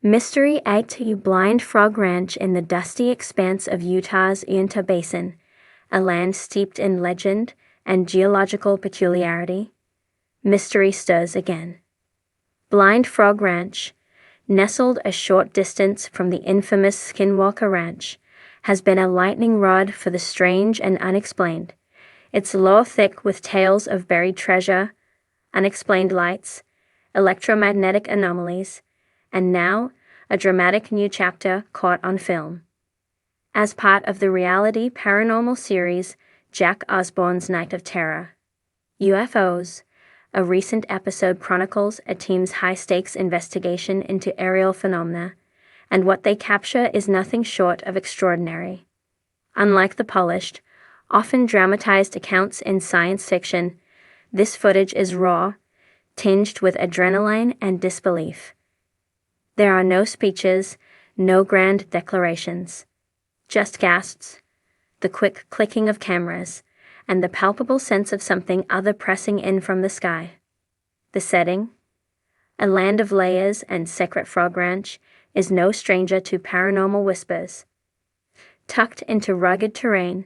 Mystery 8 U Blind Frog Ranch in the dusty expanse of Utah's Uinta Basin, a land steeped in legend and geological peculiarity. Mystery stirs again. Blind Frog Ranch, nestled a short distance from the infamous Skinwalker Ranch, has been a lightning rod for the strange and unexplained. Its lore thick with tales of buried treasure, unexplained lights, electromagnetic anomalies, and now a dramatic new chapter caught on film. As part of the reality paranormal series Jack Osbourne's Night of Terror, UFOs, a recent episode chronicles a team's high-stakes investigation into aerial phenomena, and what they capture is nothing short of extraordinary. Unlike the polished, often dramatized accounts in science fiction, this footage is raw, tinged with adrenaline and disbelief. There are no speeches, no grand declarations. Just gasps, the quick clicking of cameras, and the palpable sense of something other pressing in from the sky. The setting? A land of layers and secret frog ranch is no stranger to paranormal whispers. Tucked into rugged terrain,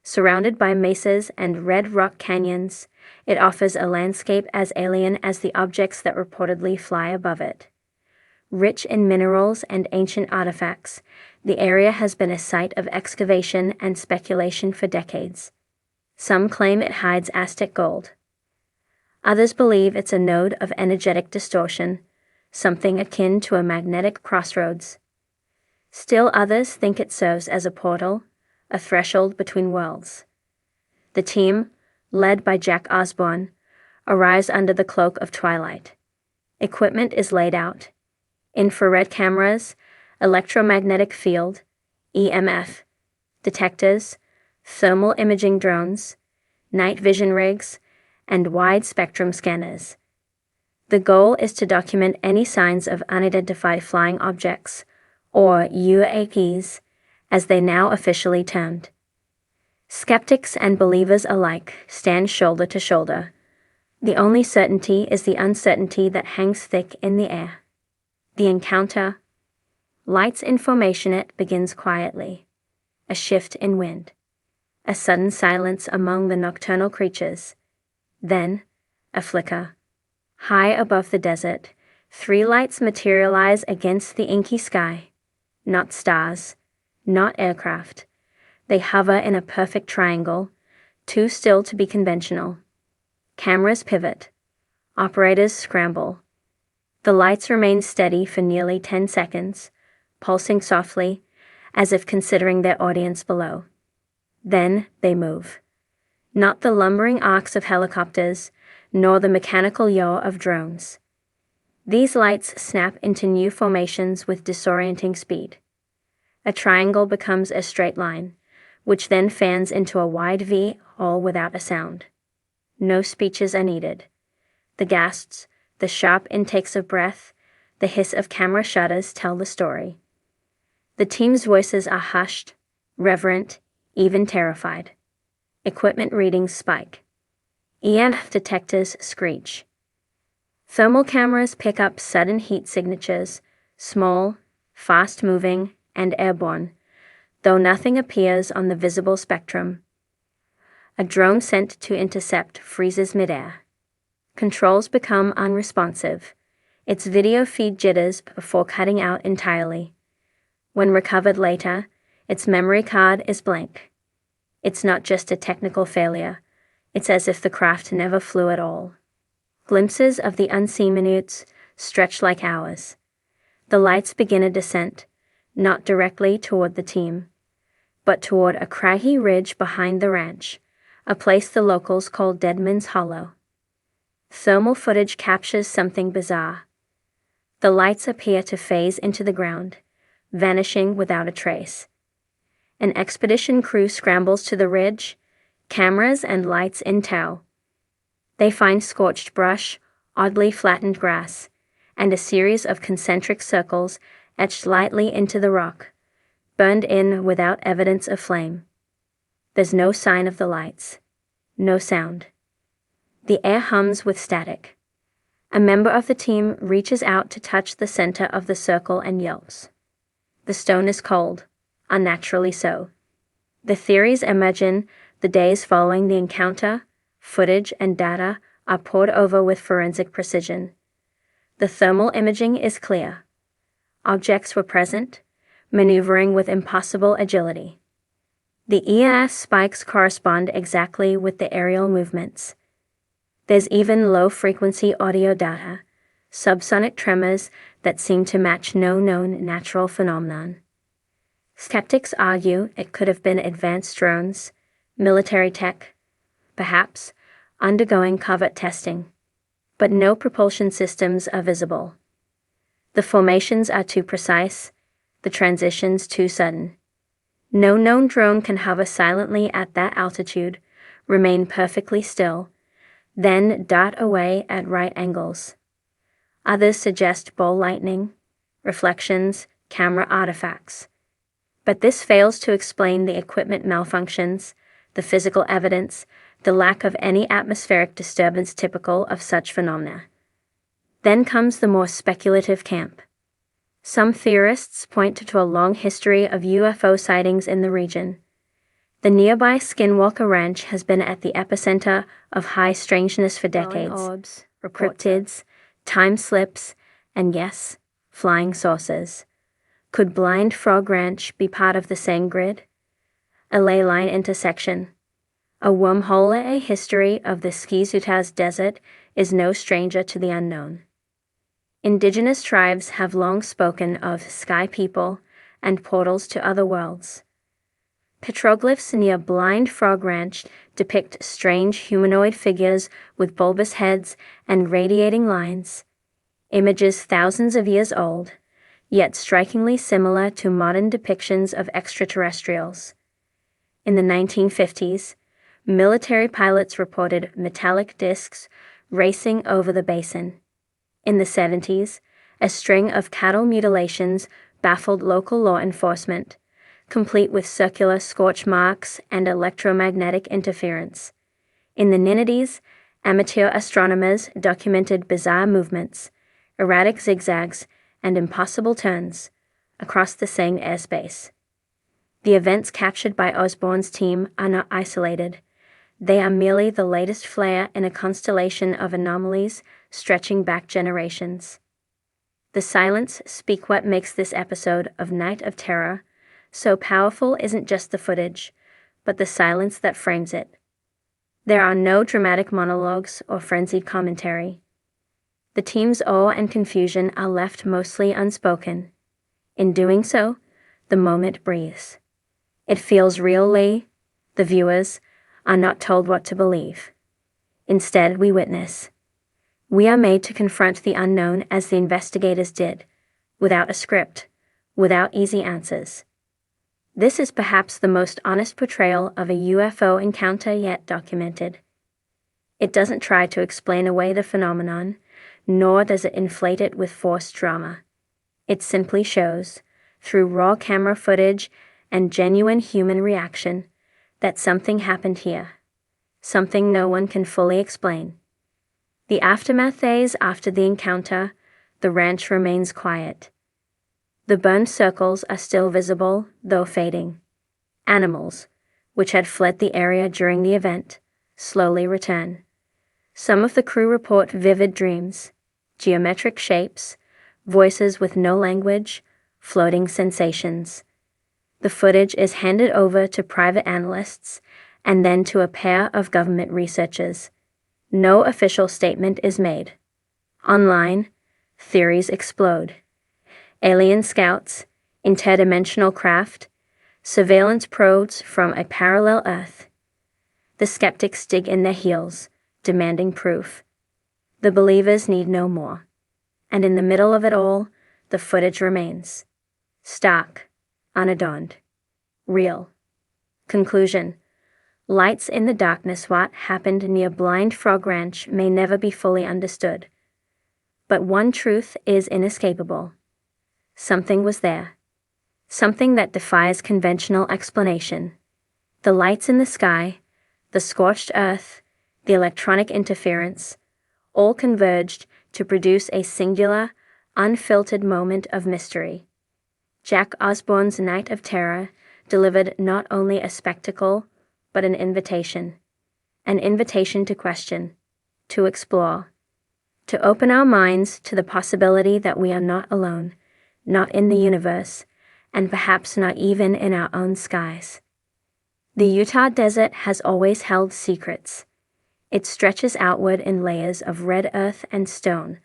surrounded by mesas and red rock canyons, it offers a landscape as alien as the objects that reportedly fly above it. Rich in minerals and ancient artifacts, the area has been a site of excavation and speculation for decades. Some claim it hides Aztec gold. Others believe it's a node of energetic distortion, something akin to a magnetic crossroads. Still others think it serves as a portal, a threshold between worlds. The team, led by Jack Osbourne, arrives under the cloak of twilight. Equipment is laid out. Infrared cameras, electromagnetic field, EMF, detectors, thermal imaging drones, night vision rigs, and wide-spectrum scanners. The goal is to document any signs of unidentified flying objects, or UAPs, as they now officially termed. Skeptics and believers alike stand shoulder to shoulder. The only certainty is the uncertainty that hangs thick in the air. The encounter. Lights in formation. It begins quietly. A shift in wind. A sudden silence among the nocturnal creatures. Then, a flicker. High above the desert, 3 lights materialize against the inky sky. Not stars, not aircraft. They hover in a perfect triangle, too still to be conventional. Cameras pivot. Operators scramble. The lights remain steady for nearly 10 seconds, pulsing softly, as if considering their audience below. Then they move. Not the lumbering arcs of helicopters, nor the mechanical yaw of drones. These lights snap into new formations with disorienting speed. A triangle becomes a straight line, which then fans into a wide V, all without a sound. No speeches are needed. The gasps, the sharp intakes of breath, the hiss of camera shutters tell the story. The team's voices are hushed, reverent, even terrified. Equipment readings spike. EMF detectors screech. Thermal cameras pick up sudden heat signatures, small, fast-moving, and airborne, though nothing appears on the visible spectrum. A drone sent to intercept freezes midair. Controls become unresponsive. Its video feed jitters before cutting out entirely. When recovered later, its memory card is blank. It's not just a technical failure. It's as if the craft never flew at all. Glimpses of the unseen minutes stretch like hours. The lights begin a descent, not directly toward the team, but toward a craggy ridge behind the ranch, a place the locals call Deadman's Hollow. Thermal footage captures something bizarre. The lights appear to phase into the ground, vanishing without a trace. An expedition crew scrambles to the ridge, cameras and lights in tow. They find scorched brush, oddly flattened grass, and a series of concentric circles etched lightly into the rock, burned in without evidence of flame. There's no sign of the lights. No sound. The air hums with static. A member of the team reaches out to touch the center of the circle and yelps. The stone is cold, unnaturally so. The theories emerging the days following the encounter, footage and data are poured over with forensic precision. The thermal imaging is clear. Objects were present, maneuvering with impossible agility. The EMF spikes correspond exactly with the aerial movements. There's even low-frequency audio data, subsonic tremors that seem to match no known natural phenomenon. Skeptics argue it could have been advanced drones, military tech, perhaps, undergoing covert testing. But no propulsion systems are visible. The formations are too precise, the transitions too sudden. No known drone can hover silently at that altitude, remain perfectly still, then dart away at right angles. Others suggest ball lightning, reflections, camera artifacts. But this fails to explain the equipment malfunctions, the physical evidence, the lack of any atmospheric disturbance typical of such phenomena. Then comes the more speculative camp. Some theorists point to a long history of UFO sightings in the region. The nearby Skinwalker Ranch has been at the epicenter of high strangeness for decades. Orbs, cryptids, time slips, and yes, flying saucers. Could Blind Frog Ranch be part of the same grid? A ley line intersection. A wormhole. A history of the Ski-Utahs Desert is no stranger to the unknown. Indigenous tribes have long spoken of sky people and portals to other worlds. Petroglyphs near Blind Frog Ranch depict strange humanoid figures with bulbous heads and radiating lines, images thousands of years old, yet strikingly similar to modern depictions of extraterrestrials. In the 1950s, military pilots reported metallic discs racing over the basin. In the 70s, a string of cattle mutilations baffled local law enforcement, complete with circular scorch marks and electromagnetic interference. In the 90s, amateur astronomers documented bizarre movements, erratic zigzags, and impossible turns across the same airspace. The events captured by Osbourne's team are not isolated. They are merely the latest flare in a constellation of anomalies stretching back generations. The silence speak what makes this episode of Night of Terror so powerful isn't just the footage, but the silence that frames it. There are no dramatic monologues or frenzied commentary. The team's awe and confusion are left mostly unspoken. In doing so, the moment breathes. It feels real. The viewers are not told what to believe. Instead, we witness. We are made to confront the unknown as the investigators did, without a script, without easy answers. This is perhaps the most honest portrayal of a UFO encounter yet documented. It doesn't try to explain away the phenomenon, nor does it inflate it with forced drama. It simply shows, through raw camera footage and genuine human reaction, that something happened here, something no one can fully explain. The aftermath days after the encounter, the ranch remains quiet. The burned circles are still visible, though fading. Animals, which had fled the area during the event, slowly return. Some of the crew report vivid dreams, geometric shapes, voices with no language, floating sensations. The footage is handed over to private analysts and then to a pair of government researchers. No official statement is made. Online, theories explode. Alien scouts, interdimensional craft, surveillance probes from a parallel Earth. The skeptics dig in their heels, demanding proof. The believers need no more. And in the middle of it all, the footage remains. Stark, unadorned, real. Conclusion. Lights in the darkness. What happened near Blind Frog Ranch may never be fully understood. But one truth is inescapable. Something was there. Something that defies conventional explanation. The lights in the sky, the scorched earth, the electronic interference, all converged to produce a singular, unfiltered moment of mystery. Jack Osbourne's Night of Terror delivered not only a spectacle, but an invitation to question, to explore, to open our minds to the possibility that we are not alone, not in the universe, and perhaps not even in our own skies. The Utah desert has always held secrets. It stretches outward in layers of red earth and stone,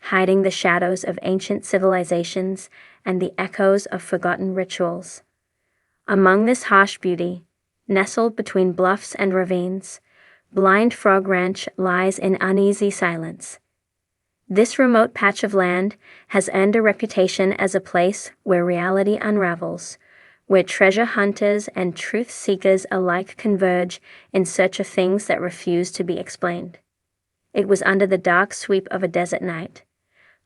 hiding the shadows of ancient civilizations and the echoes of forgotten rituals. Among this harsh beauty, nestled between bluffs and ravines, Blind Frog Ranch lies in uneasy silence. This remote patch of land has earned a reputation as a place where reality unravels, where treasure hunters and truth seekers alike converge in search of things that refuse to be explained. It was under the dark sweep of a desert night,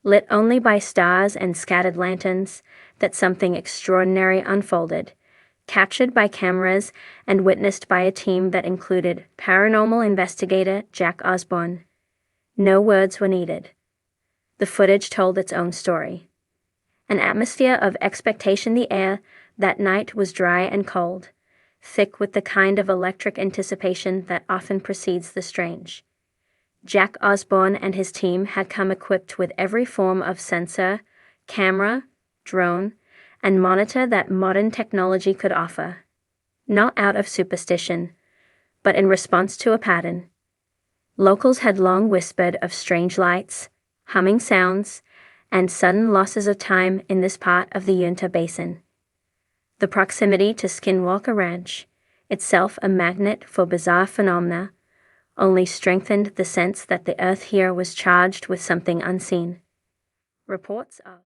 lit only by stars and scattered lanterns, that something extraordinary unfolded, captured by cameras and witnessed by a team that included paranormal investigator Jack Osbourne. No words were needed. The footage told its own story. An atmosphere of expectation. The air that night was dry and cold, thick with the kind of electric anticipation that often precedes the strange. Jack Osbourne and his team had come equipped with every form of sensor, camera, drone, and monitor that modern technology could offer. Not out of superstition, but in response to a pattern. Locals had long whispered of strange lights, humming sounds, and sudden losses of time in this part of the Uinta Basin. The proximity to Skinwalker Ranch, itself a magnet for bizarre phenomena, only strengthened the sense that the earth here was charged with something unseen. Reports of